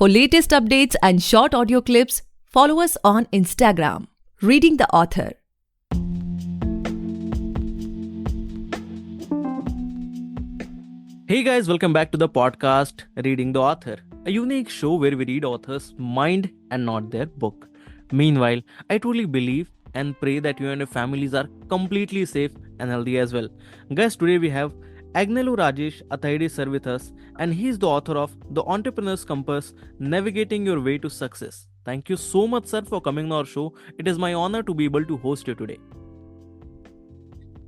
For latest updates and short audio clips, follow us on Instagram, Reading the Author. Hey guys, welcome back to the podcast Reading the Author, a unique show where we read authors' mind and not their book. Meanwhile, I truly believe and pray that you and your families are completely safe and healthy as well. Guys, today we have Agnelorajesh Athaide sir with us, and he is the author of The Entrepreneur's Compass, Navigating Your Way to Success. Thank you so much, sir, for coming on our show. It is my honor to be able to host you today.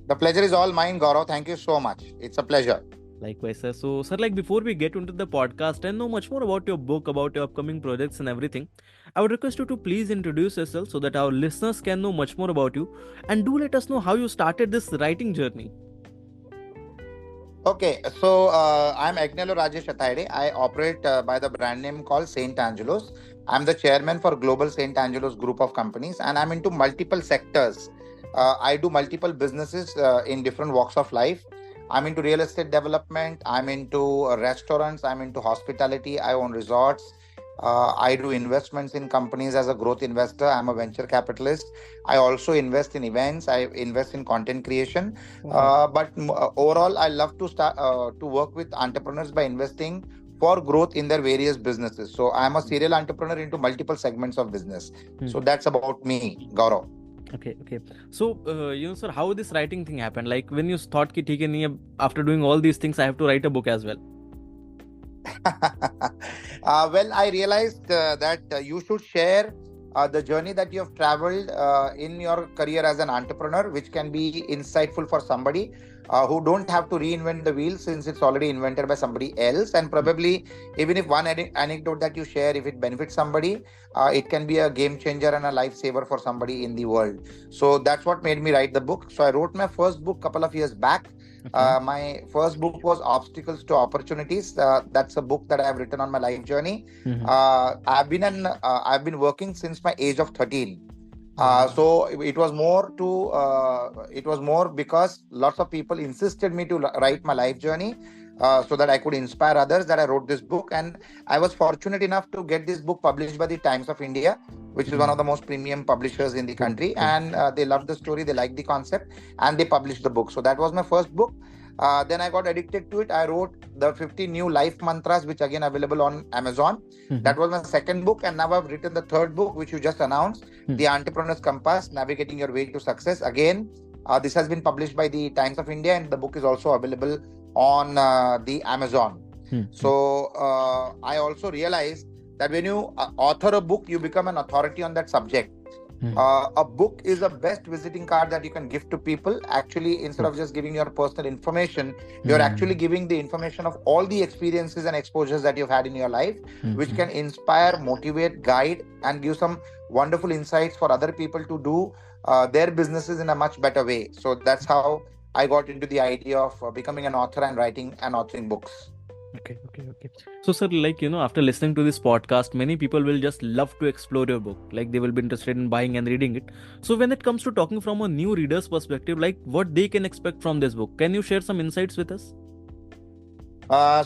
The pleasure is all mine, Gaurav. Thank you so much. It's a pleasure. Likewise, sir. So, sir, before we get into the podcast and know much more about your book, about your upcoming projects and everything, I would request you to please introduce yourself so that our listeners can know much more about you, and do let us know how you started this writing journey. Okay, so I'm Agnelorajesh Athaide. I operate by the brand name called St. Angelo's. I'm the chairman for Global St. Angelo's group of companies, and I'm into multiple sectors. I do multiple businesses in different walks of life. I'm into real estate development. I'm into restaurants. I'm into hospitality. I own resorts. I do investments in companies as a growth investor. I'm a venture capitalist. I also invest in events. I invest in content creation. But overall, I love to start to work with entrepreneurs by investing for growth in their various businesses. So I'm a serial entrepreneur into multiple segments of business. So that's about me, Gaurav. Okay. So, sir, how this writing thing happened? Like when you thought कि ठीक है नहीं, after doing all these things, I have to write a book as well. Well, I realized that you should share the journey that you have traveled in your career as an entrepreneur, which can be insightful for somebody who don't have to reinvent the wheel since it's already invented by somebody else. And probably even if one anecdote that you share, if it benefits somebody, it can be a game changer and a lifesaver for somebody in the world. So that's what made me write the book. So I wrote my first book a couple of years back. My first book was Obstacles to Opportunities. That's a book that I have written on my life journey. I've been working since my age of 13. So it was more because lots of people insisted me to write my life journey so that I could inspire others, that I wrote this book. And I was fortunate enough to get this book published by the Times of India, which is one of the most premium publishers in the country. And they loved the story, they liked the concept, and they published the book. So that was my first book. Then I got addicted to it. I wrote the 50 new life mantras, which again available on Amazon. That was my second book. And now I've written the third book, which you just announced, The Entrepreneur's Compass, Navigating Your Way to Success. Again, this has been published by the Times of India, and the book is also available on the Amazon. So I also realized that when you author a book, you become an authority on that subject. A book is the best visiting card that you can give to people. Actually, instead of just giving your personal information, you're actually giving the information of all the experiences and exposures that you've had in your life, which can inspire, motivate, guide, and give some wonderful insights for other people to do their businesses in a much better way. So that's how I got into the idea of becoming an author and writing and authoring books. Okay. So, sir, after listening to this podcast, many people will just love to explore your book. Like they will be interested in buying and reading it. So when it comes to talking from a new reader's perspective, like what they can expect from this book, can you share some insights with us?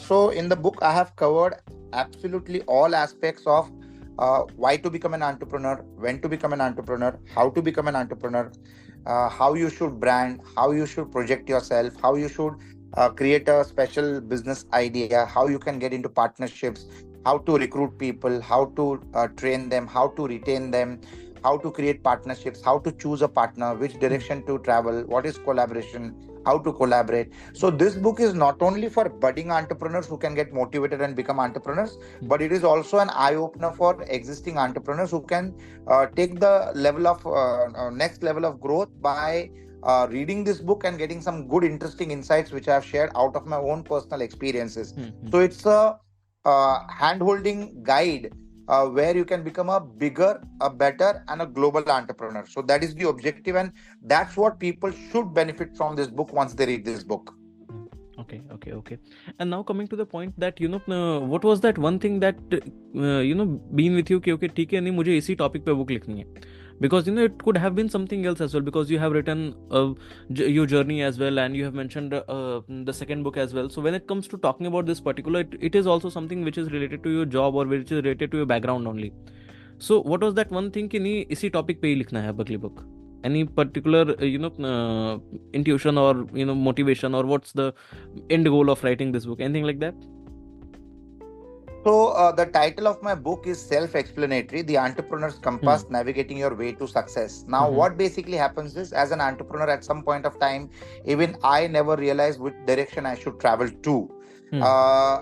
So in the book, I have covered absolutely all aspects of why to become an entrepreneur, when to become an entrepreneur, how to become an entrepreneur, how you should brand, how you should project yourself, how you should create a special business idea, how you can get into partnerships, how to recruit people, how to train them, how to retain them, how to create partnerships, how to choose a partner, which direction to travel, what is collaboration, how to collaborate. So this book is not only for budding entrepreneurs who can get motivated and become entrepreneurs, but it is also an eye-opener for existing entrepreneurs who can take the level of next level of growth by reading this book and getting some good, interesting insights, which I have shared out of my own personal experiences. So it's a hand-holding guide where you can become a bigger, a better, and a global entrepreneur. So that is the objective, and that's what people should benefit from this book once they read this book. Okay. And now coming to the point that, what was that one thing that, been with you कि okay, ठीक है नहीं मुझे इसी topic पे book लिखनी है. because it could have been something else as well, because you have written your journey as well, and you have mentioned the second book as well. So when it comes to talking about this particular, it is also something which is related to your job or which is related to your background only. So what was that one thing कि नहीं इसी topic पे ही लिखना है अगली book? Any particular intuition or motivation, or what's the end goal of writing this book? Anything like that? So the title of my book is self-explanatory: The Entrepreneur's Compass, Navigating Your Way to Success. Now, what basically happens is, as an entrepreneur, at some point of time, even I never realized which direction I should travel to.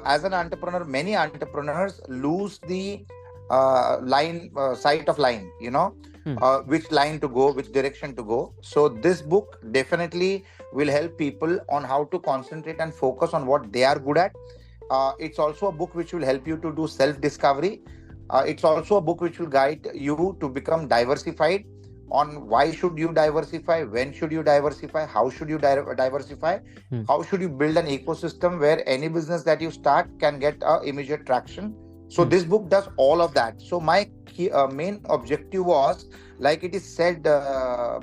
As an entrepreneur, many entrepreneurs lose the sight of line, which line to go, which direction to go. So this book definitely will help people on how to concentrate and focus on what they are good at. It's also a book which will help you to do self-discovery. It's also a book which will guide you to become diversified on why should you diversify, when should you diversify, how should you diversify, how should you build an ecosystem where any business that you start can get immediate traction. So this book does all of that. So my main objective was, like it is said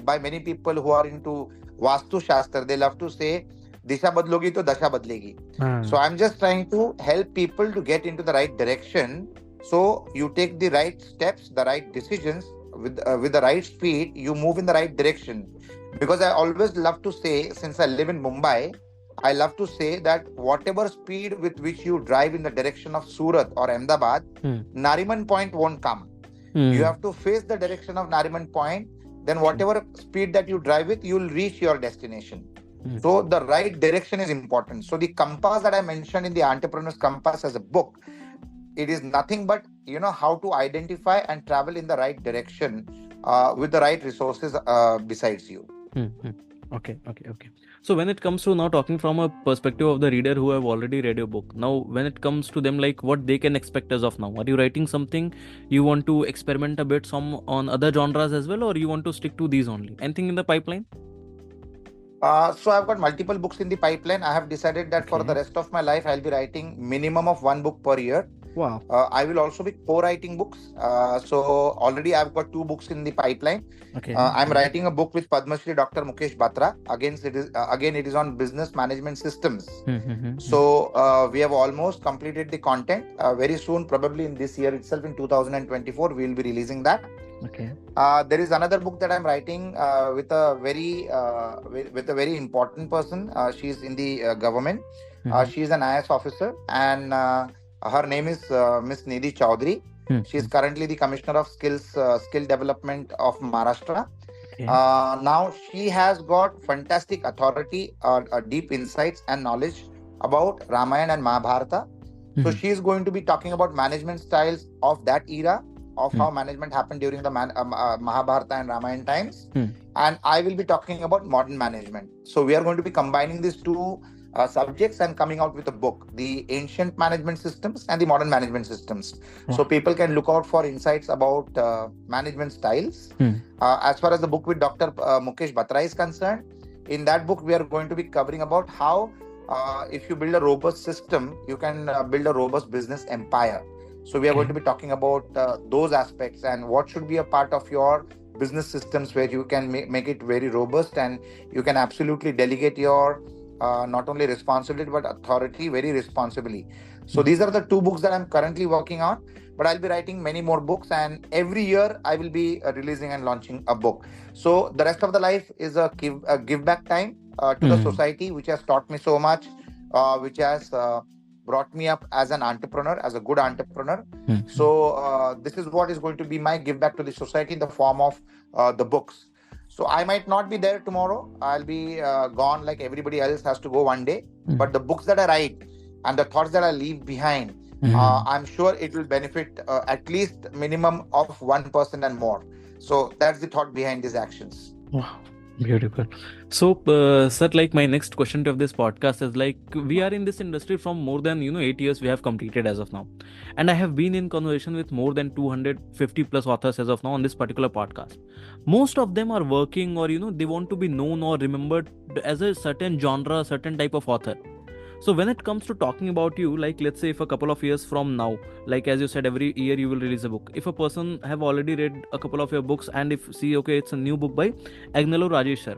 by many people who are into Vastu Shastra, they love to say, दिशा बदलोगी तो दशा बदलेगी. So I'm just trying to help people to get into the right direction. So you take the right steps, the right decisions with the right speed, you move in the right direction. Because I always love to say, since I live in Mumbai, I love to say that whatever speed with which you drive in the direction of Surat or Ahmedabad, Nariman Point won't come. You have to face the direction of Nariman Point. Then whatever speed that you drive with, you'll reach your destination. So the right direction is important. So the compass that I mentioned in the Entrepreneur's Compass as a book, it is nothing but how to identify and travel in the right direction with the right resources besides you. Okay. So when it comes to now talking from a perspective of the reader who have already read your book, now when it comes to them, like what they can expect as of now, are you writing something you want to experiment a bit on other genres as well, or you want to stick to these only? Anything in the pipeline? So I've got multiple books in the pipeline. I have decided that for the rest of my life, I'll be writing minimum of one book per year. Wow. I will also be co-writing books. So already I've got 2 books in the pipeline. I'm writing a book with Padma Shri Dr. Mukesh Batra. Again, it is on business management systems. So we have almost completed the content. Very soon, probably in this year itself, in 2024, we will be releasing that. There is another book that I'm writing with a very important person. She's in the government. She's an IAS officer, and her name is Miss Nidhi Chaudhary. She is currently the Commissioner of Skill Development of Maharashtra. Now she has got fantastic authority, deep insights and knowledge about Ramayana and Mahabharata. So she is going to be talking about management styles of that era, of how management happened during the Mahabharata and Ramayana times. And I will be talking about modern management. So we are going to be combining these 2 subjects and coming out with a book, the ancient management systems and the modern management systems. So people can look out for insights about management styles. As far as the book with Dr. Mukesh Batra is concerned, in that book we are going to be covering about how if you build a robust system, you can build a robust business empire. So we are going to be talking about those aspects and what should be a part of your business systems where you can make it very robust and you can absolutely delegate your not only responsibility but authority very responsibly. So these are the 2 books that I'm currently working on, but I'll be writing many more books, and every year I will be releasing and launching a book. So the rest of the life is a give back time to the society, which has taught me so much, which has brought me up as an entrepreneur, as a good entrepreneur. So this is what is going to be my give back to the society in the form of the books. So I might not be there tomorrow. I'll be gone like everybody else has to go one day. But the books that I write and the thoughts that I leave behind, I'm sure it will benefit at least minimum of one person and more. So that's the thought behind these actions. Wow. Beautiful. So, sir, like my next question to this podcast is like, we are in this industry from more than 8 years we have completed as of now, and I have been in conversation with more than 250 plus authors as of now on this particular podcast. Most of them are working, or they want to be known or remembered as a certain genre, certain type of author. So when it comes to talking about you, like let's say if a couple of years from now, like as you said, every year you will release a book. If a person have already read a couple of your books and if see okay it's a new book by Agnelorajesh sir,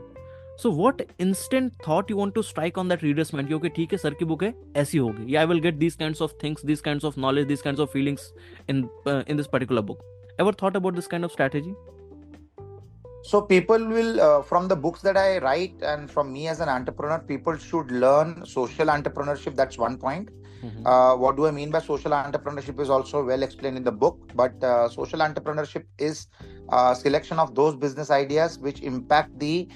so what instant thought you want to strike on that reader's mind कि okay ठीक है sir की book है ऐसी होगी, yeah I will get these kinds of things, these kinds of knowledge, these kinds of feelings in this particular book. Ever thought about this kind of strategy? So people will, from the books that I write and from me as an entrepreneur, people should learn social entrepreneurship. That's one point. What do I mean by social entrepreneurship is also well explained in the book. But social entrepreneurship is a selection of those business ideas which impact the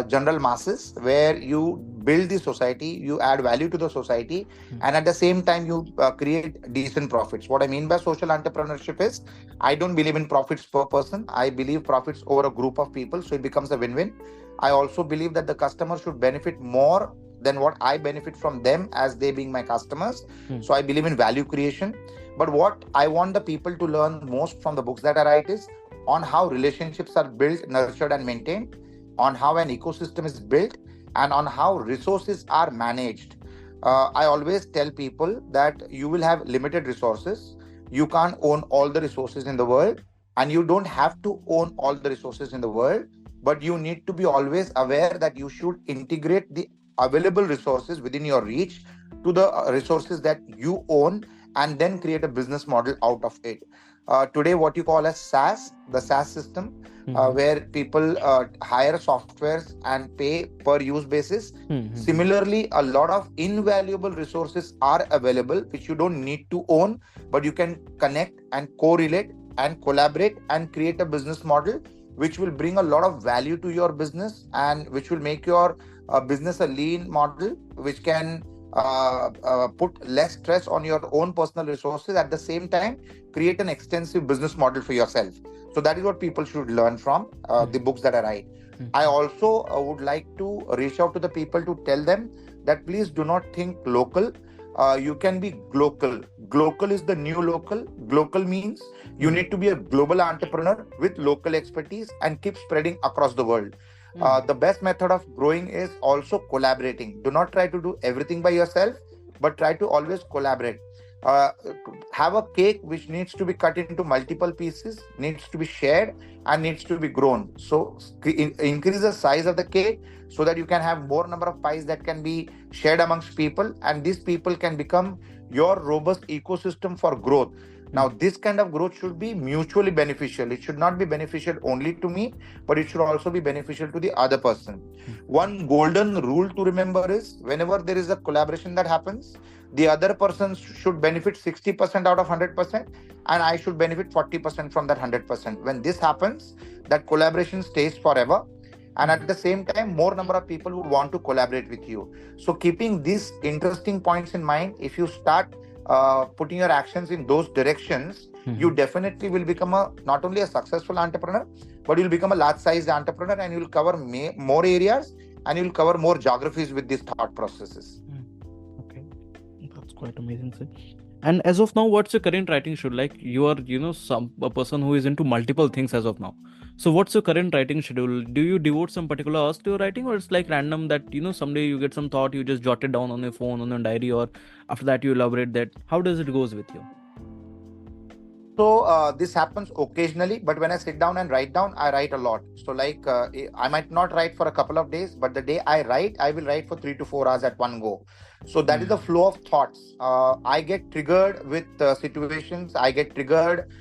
general masses, where you build the society, you add value to the society, and at the same time you create decent profits. What I mean by social entrepreneurship is, I don't believe in profits per person. I believe profits over a group of people, so it becomes a win-win. I also believe that the customer should benefit more than what I benefit from them as they being my customers. So I believe in value creation. But what I want the people to learn most from the books that I write is on how relationships are built, nurtured and maintained, on how an ecosystem is built, and on how resources are managed. I always tell people that you will have limited resources. You can't own all the resources in the world, and you don't have to own all the resources in the world, but you need to be always aware that you should integrate the available resources within your reach to the resources that you own, and then create a business model out of it. Today, what you call as SaaS, the SaaS system, where people hire softwares and pay per use basis. Similarly, a lot of invaluable resources are available which you don't need to own, but you can connect and correlate and collaborate and create a business model which will bring a lot of value to your business, and which will make your business a lean model, which can put less stress on your own personal resources, at the same time create an extensive business model for yourself. So that is what people should learn from the books that I write. I also would like to reach out to the people to tell them that please do not think local. You can be global. Global is the new local. Global means you need to be a global entrepreneur with local expertise and keep spreading across the world. The best method of growing is also collaborating. Do not try to do everything by yourself, but try to always collaborate. Have a cake which needs to be cut into multiple pieces, needs to be shared, and needs to be grown. So increase the size of the cake so that you can have more number of pies that can be shared amongst people, and these people can become your robust ecosystem for growth. Now, this kind of growth should be mutually beneficial. It should not be beneficial only to me, but it should also be beneficial to the other person. One golden rule to remember is, whenever there is a collaboration that happens, the other person should benefit 60% out of 100%, and I should benefit 40% from that 100%. When this happens, that collaboration stays forever. And at the same time, more number of people would want to collaborate with you. So keeping these interesting points in mind, if you start putting your actions in those directions, you definitely will become not only a successful entrepreneur, but you'll become a large-sized entrepreneur, and you'll cover more areas, and you'll cover more geographies with these thought processes. Okay, that's quite amazing, sir. And as of now, what's your current writing schedule? Like you are, a person who is into multiple things as of now. So what's your current writing schedule? Do you devote some particular hours to your writing, or it's like random that, someday you get some thought, you just jot it down on your phone, on your diary, or after that you elaborate that? How does it goes with you? So this happens occasionally, but when I sit down and write down, I write a lot. So I might not write for a couple of days, but the day I write, I will write for 3 to 4 hours at one go. So that is the flow of thoughts. I get triggered with situations. I get triggered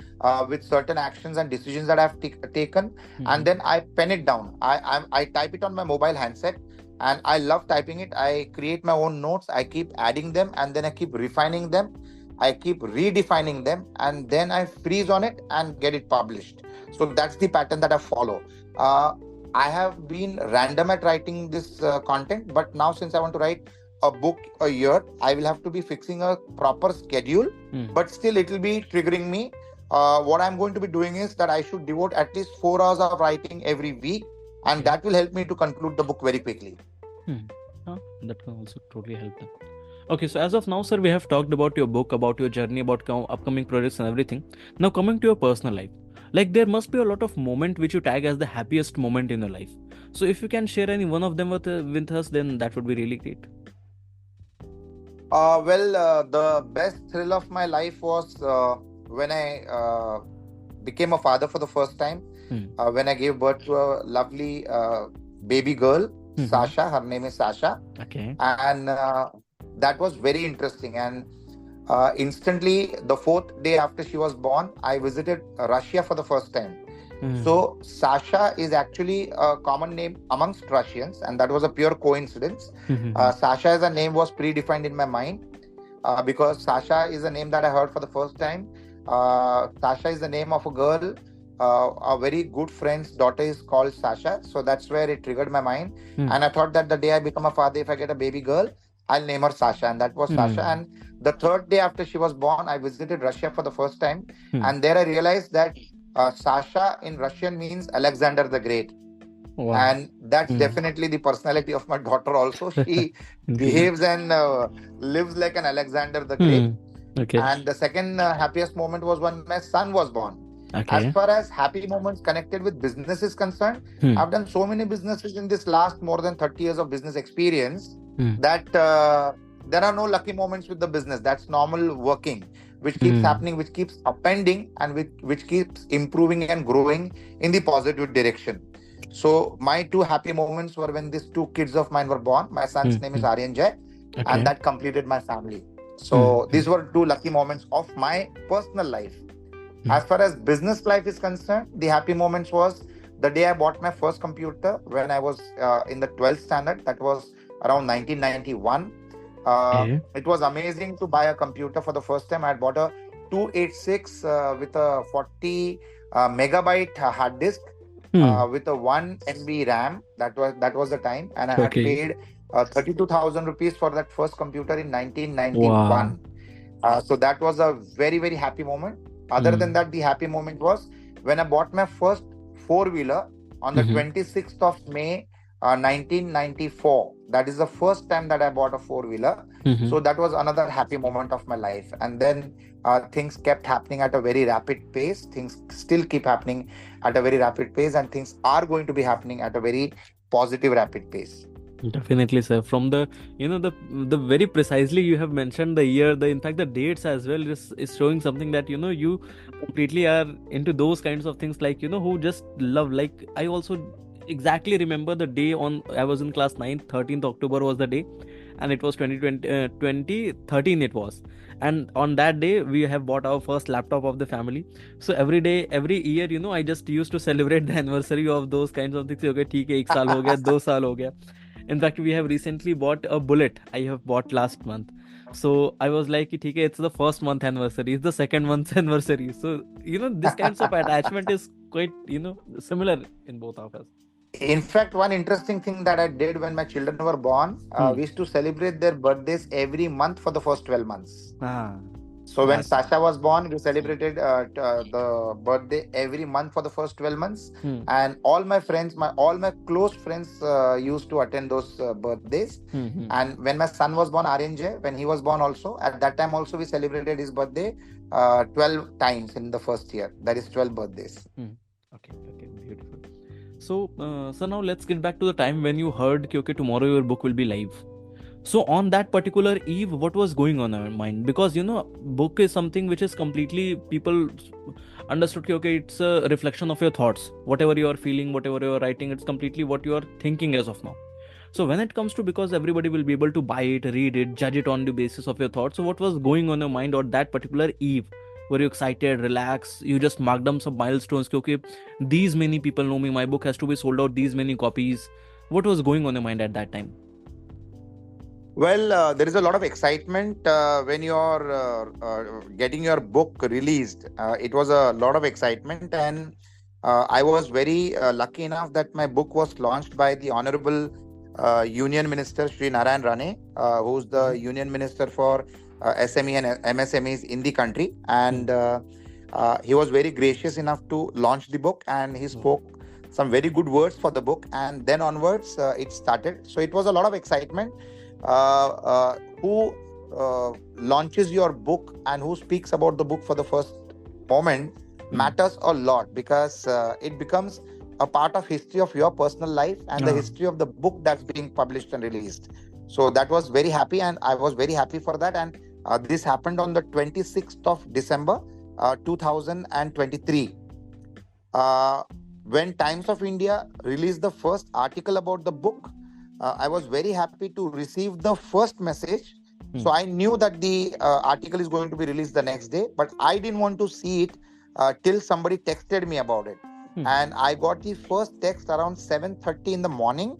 with certain actions and decisions that I've taken, and then I pen it down. I type it on my mobile handset, and I love typing it. I create my own notes. I keep adding them, and then I keep refining them. I keep redefining them, and then I freeze on it and get it published. So that's the pattern that I follow. I have been random at writing this content, but now since I want to write a book a year, I will have to be fixing a proper schedule, but still it will be triggering me. What I'm going to be doing is that I should devote at least 4 hours of writing every week, and that will help me to conclude the book very quickly. That can also totally help them. Okay, so as of now, sir, we have talked about your book, about your journey, about upcoming projects and everything. Now coming to your personal life, like there must be a lot of moment which you tag as the happiest moment in your life. So if you can share any one of them with us, then that would be really great. The best thrill of my life was when I became a father for the first time. Hmm. When I gave birth to a lovely baby girl, Mm-hmm. Sasha. Her name is Sasha, Okay. and that was very interesting. And instantly, the fourth day after she was born, I visited Russia for the first time. Hmm. So Sasha is actually a common name amongst Russians, and that was a pure coincidence. Mm-hmm. Sasha as a name was predefined in my mind because Sasha is a name that I heard for the first time. Sasha is the name of a girl. A very good friend's daughter is called Sasha, so that's where it triggered my mind. Hmm. And I thought that the day I become a father, if I get a baby girl, I'll name her Sasha, and that was Sasha. Hmm. And the third day after she was born, I visited Russia for the first time, Hmm. and there I realized that Sasha in Russian means Alexander the Great, Wow. and that's Hmm. definitely the personality of my daughter. Also, she Great. behaves and lives like an Alexander the Great. Hmm. Okay. And the second happiest moment was when my son was born. As Okay. far as happy moments connected with business is concerned, Hmm. I've done so many businesses in this last more than 30 years of business experience Hmm. that there are no lucky moments with the business. That's normal working, which keeps Hmm. happening, which keeps appending, and which keeps improving and growing in the positive direction. So my two happy moments were when these two kids of mine were born. My Hmm. son's name is Hmm. Aryan Jay, and Okay. that completed my family. Hmm. So Hmm. these were two lucky moments of my personal life. Hmm. As far as business life is concerned, the happy moments was the day I bought my first computer when I was in the 12th standard. That was around 1991. Okay. It was amazing to buy a computer for the first time. I had bought a 286 with a 40 megabyte hard disk Hmm. with a 1 MB RAM. That was the time, and I had Okay. paid 32,000 rupees for that first computer in Wow. 1991. So that was a very, very happy moment. Other than Hmm. that, the happy moment was when I bought my first four wheeler on the Hmm. 26th of May, 1994. That is the first time that I bought a four wheeler. Hmm. So that was another happy moment of my life. And then things kept happening at a very rapid pace. Things still keep happening at a very rapid pace, and things are going to be happening at a very positive, rapid pace. Definitely, sir. From the the very precisely you have mentioned the year, the in fact the dates as well is showing something that you completely are into those kinds of things, like who just love. Like I also exactly remember the day on I was in class 9, 13th October was the day, and it was 2020 2013 it was. And on that day we have bought our first laptop of the family. So every day, every year, I just used to celebrate the anniversary of those kinds of things. Okay, ठीक है, एक साल हो गया, 2 साल हो गया. In fact, we have recently bought a bullet. I have bought last month. So I was like, "Okay, it's the first month anniversary, it's the second month's anniversary." So, this kinds of attachment is quite, similar in both of us. In fact, one interesting thing that I did when my children were born, Hmm. we used to celebrate their birthdays every month for the first 12 months. Ah, So when that's. Sasha was born, we celebrated the birthday every month for the first 12 months. Hmm. And all my friends, all my close friends used to attend those birthdays. Hmm. Hmm. And when my son was born, Aryanjay, when he was born also, at that time also we celebrated his birthday 12 times in the first year. That is 12 birthdays. Hmm. Okay, okay, beautiful. So, so now let's get back to the time when you heard, कि, okay, tomorrow your book will be live. So on that particular eve, what was going on in our mind? Because book is something which is completely people understood. Okay, it's a reflection of your thoughts. Whatever you are feeling, whatever you are writing, it's completely what you are thinking as of now. So when it comes to, because everybody will be able to buy it, read it, judge it on the basis of your thoughts. So what was going on your mind on that particular eve? Were you excited, relaxed? You just marked down some milestones. Okay, these many people know me. My book has to be sold out. These many copies. What was going on your mind at that time? Well, there is a lot of excitement when you're getting your book released. It was a lot of excitement, and I was very lucky enough that my book was launched by the Honorable Union Minister Sri Narayan Rane, who's the Hmm. Union Minister for SME and MSMEs in the country, Hmm. and he was very gracious enough to launch the book, and he Wow. spoke some very good words for the book, and then onwards it started. So it was a lot of excitement. Who launches your book and who speaks about the book for the first moment Hmm. matters a lot, because it becomes a part of history of your personal life and the Ah. history of the book that's being published and released. So that was very happy, and I was very happy for that. And this happened on the 26th of December, 2023. Uh, when Times of India released the first article about the book, I was very happy to receive the first message. So I knew that the article is going to be released the next day, but I didn't want to see it till somebody texted me about it. And I got the first text around 7:30 in the morning,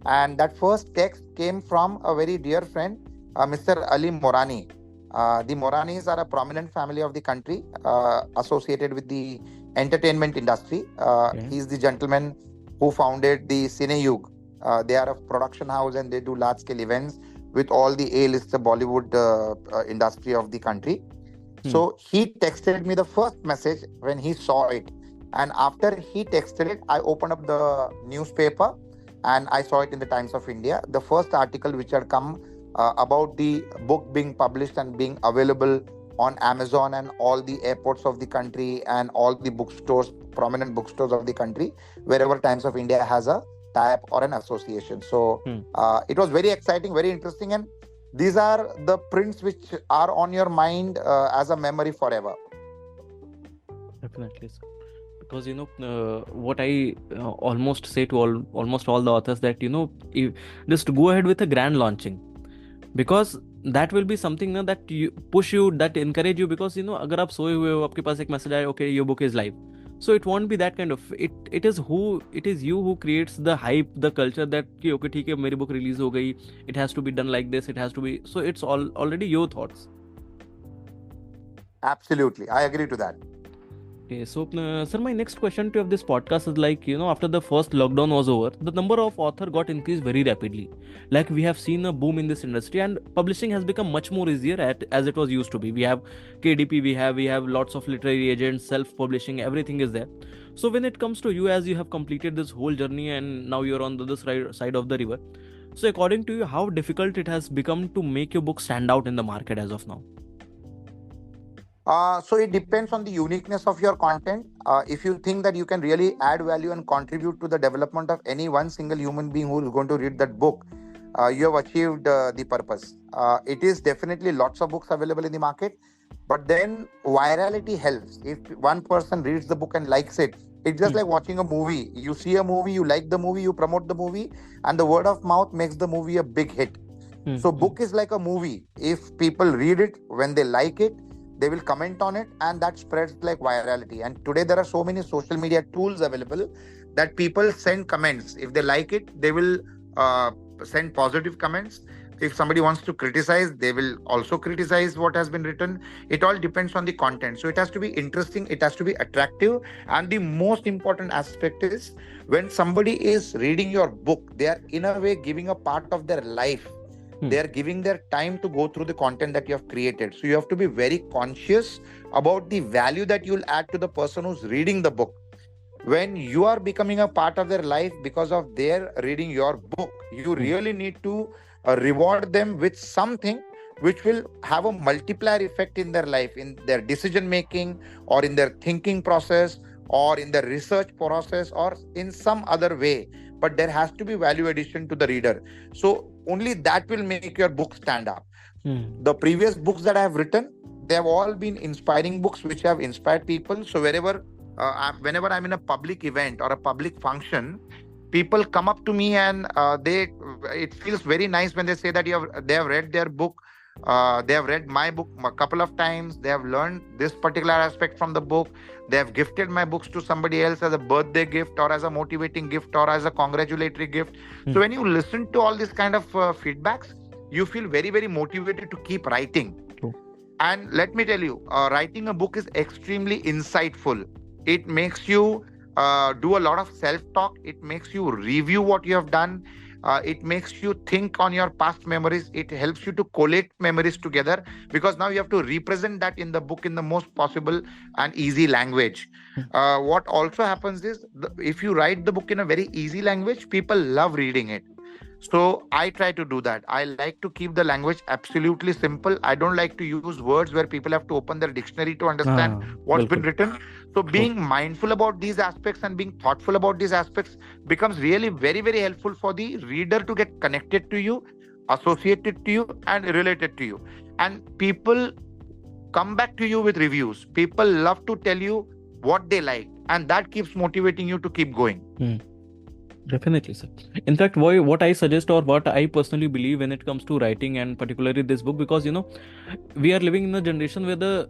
and that first text came from a very dear friend, Mr. Ali Morani. The Moranis are a prominent family of the country, associated with the entertainment industry. He's the gentleman who founded the Cineyug. They are a production house and they do large scale events with all the A-list Bollywood industry of the country. So he texted me the first message when he saw it. And after he texted it, I opened up the newspaper and I saw it in the Times of India. The first article which had come about the book being published and being available on Amazon and all the airports of the country and all the bookstores, prominent bookstores of the country, wherever Times of India has a tie-up or an association. So it was very exciting, very interesting, and these are the prints which are on your mind as a memory forever. Definitely, sir. Because what I almost say to almost all the authors, that just go ahead with a grand launching, because that will be something ना, that you push you, that encourage you, because अगर आप सोए हुए हो, आपके पास एक message आए, okay, your book is live, so it won't be that kind of it is you who creates the hype, the culture, that कि okay, ठीक है, मेरी book release हो गई, it has to be done like this, it has to be, so it's already your thoughts. Absolutely, I agree to that. Okay, so sir, my next question to this podcast is like, after the first lockdown was over, the number of author got increased very rapidly. Like we have seen a boom in this industry, and publishing has become much more easier as it was used to be. We have KDP, we have lots of literary agents, self-publishing, everything is there. So when it comes to you, as you have completed this whole journey and now you're on the other side of the river, so according to you, how difficult it has become to make your book stand out in the market as of now? So it depends on the uniqueness of your content. If you think that you can really add value and contribute to the development of any one single human being who is going to read that book, you have achieved the purpose. It is definitely lots of books available in the market, but then virality helps. If one person reads the book and likes it, it's just like watching a movie. You see a movie, you like the movie, you promote the movie, and the word of mouth makes the movie a big hit. So book is like a movie. If people read it, when they like it, they will comment on it, and that spreads like virality. And today there are so many social media tools available that people send comments. If they like it, they will send positive comments. If somebody wants to criticize, they will also criticize what has been written. It all depends on the content. So it has to be interesting, it has to be attractive. And the most important aspect is, when somebody is reading your book, they are in a way giving a part of their life. They are giving their time to go through the content that you have created. So you have to be very conscious about the value that you'll add to the person who's reading the book. When you are becoming a part of their life because of their reading your book, you really need to reward them with something which will have a multiplier effect in their life, in their decision making, or in their thinking process, or in the research process, or in some other way. But there has to be value addition to the reader. So only that will make your book stand up. The previous books that I have written, they have all been inspiring books which have inspired people. So whenever I'm in a public event or a public function, people come up to me and it feels very nice when they say that they have read their book. They have read my book a couple of times. They have learned this particular aspect from the book. They have gifted my books to somebody else as a birthday gift, or as a motivating gift, or as a congratulatory gift. So when you listen to all these kind of feedbacks, you feel very, very motivated to keep writing. And let me tell you, writing a book is extremely insightful. It makes you do a lot of self-talk. It makes you review what you have done. It makes you think on your past memories. It helps you to collate memories together, because now you have to represent that in the book in the most possible and easy language. What also happens is, if you write the book in a very easy language, people love reading it. So I try to do that. I like to keep the language absolutely simple. I don't like to use words where people have to open their dictionary to understand what's been written. So being mindful about these aspects and being thoughtful about these aspects becomes really very, very helpful for the reader to get connected to you. associated to you and related to you. And people come back to you with reviews. People love to tell you what they like, and that keeps motivating you to keep going. Definitely, sir. In fact, what I suggest or what I personally believe when it comes to writing and particularly this book, because we are living in a generation where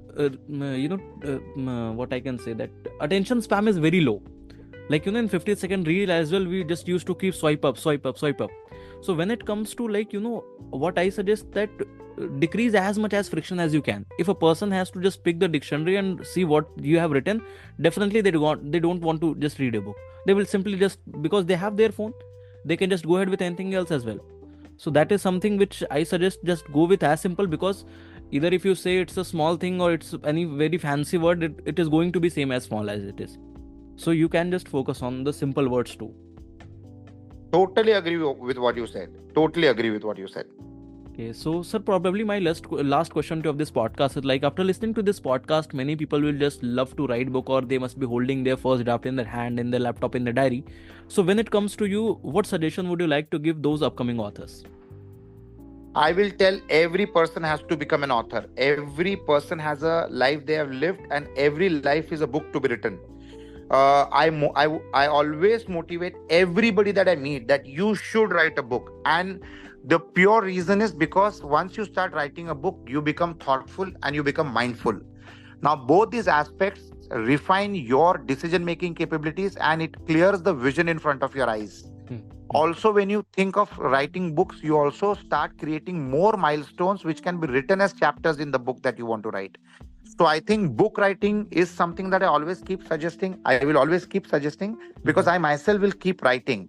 what I can say, that attention span is very low. Like in 50-second reel as well, we just used to keep swipe up, swipe up, swipe up. So when it comes to what I suggest, that decrease as much as friction as you can. If a person has to just pick the dictionary and see what you have written, definitely they don't want to just read a book. They will simply just, because they have their phone, they can just go ahead with anything else as well. So that is something which I suggest, just go with as simple, because either if you say it's a small thing or it's any very fancy word, it is going to be same as small as it is. So you can just focus on the simple words too. Totally agree with what you said. Totally agree with what you said. Okay, so sir, probably my last question of this podcast is, like, after listening to this podcast, many people will just love to write book, or they must be holding their first draft in their hand, in their laptop, in their diary. So when it comes to you, what suggestion would you like to give those upcoming authors? I will tell every person has to become an author. Every person has a life they have lived, and every life is a book to be written. I always motivate everybody that I meet that you should write a book. And the pure reason is because once you start writing a book, you become thoughtful and you become mindful. Now, both these aspects refine your decision-making capabilities, and it clears the vision in front of your eyes. Also, when you think of writing books, you also start creating more milestones which can be written as chapters in the book that you want to write. So I think book writing is something that I always keep suggesting. I will always keep suggesting, because I myself will keep writing.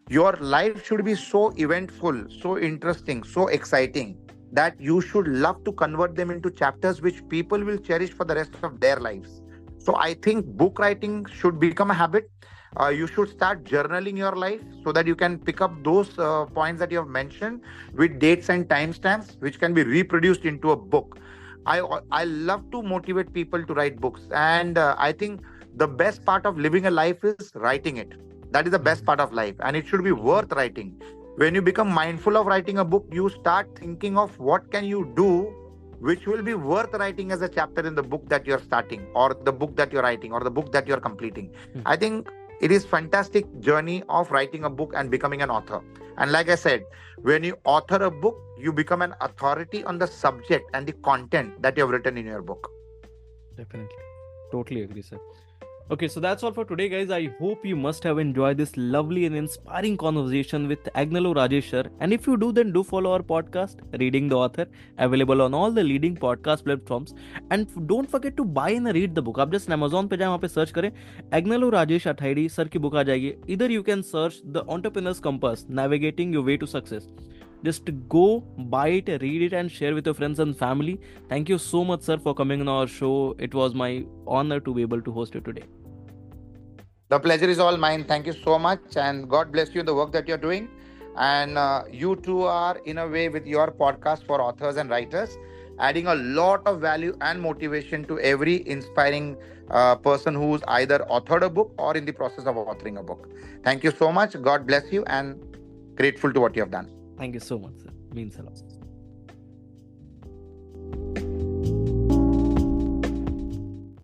Your life should be so eventful, so interesting, so exciting that you should love to convert them into chapters which people will cherish for the rest of their lives. So I think book writing should become a habit. You should start journaling your life so that you can pick up those points that you have mentioned with dates and timestamps, which can be reproduced into a book. I love to motivate people to write books, and I think the best part of living a life is writing it. That is the best part of life, and it should be worth writing. When you become mindful of writing a book, you start thinking of what can you do which will be worth writing as a chapter in the book that you're starting, or the book that you're writing, or the book that you're completing. I think it is fantastic journey of writing a book and becoming an author. And like I said, when you author a book, you become an authority on the subject and the content that you have written in your book. Definitely. Totally agree, sir. Okay, so that's all for today, guys. I hope you must have enjoyed this lovely and inspiring conversation with Agnelorajesh sir. And if you do, then do follow our podcast, Reading the Author, available on all the leading podcast platforms. And don't forget to buy and read the book. आप just Amazon पे जाएं, वहाँ पे search करें Agnelorajesh Athaide sir की book आ जाएगी. Either you can search The Entrepreneur's Compass, Navigating Your Way to Success. Just go, buy it, read it, and share with your friends and family. Thank you so much, sir, for coming on our show. It was my honor to be able to host you today. The pleasure is all mine. Thank you so much, and God bless you in the work that you're doing. And you too are, in a way, with your podcast for authors and writers, adding a lot of value and motivation to every inspiring person who's either authored a book or in the process of authoring a book. Thank you so much. God bless you, and grateful to what you have done. Thank you so much, sir. Means a lot.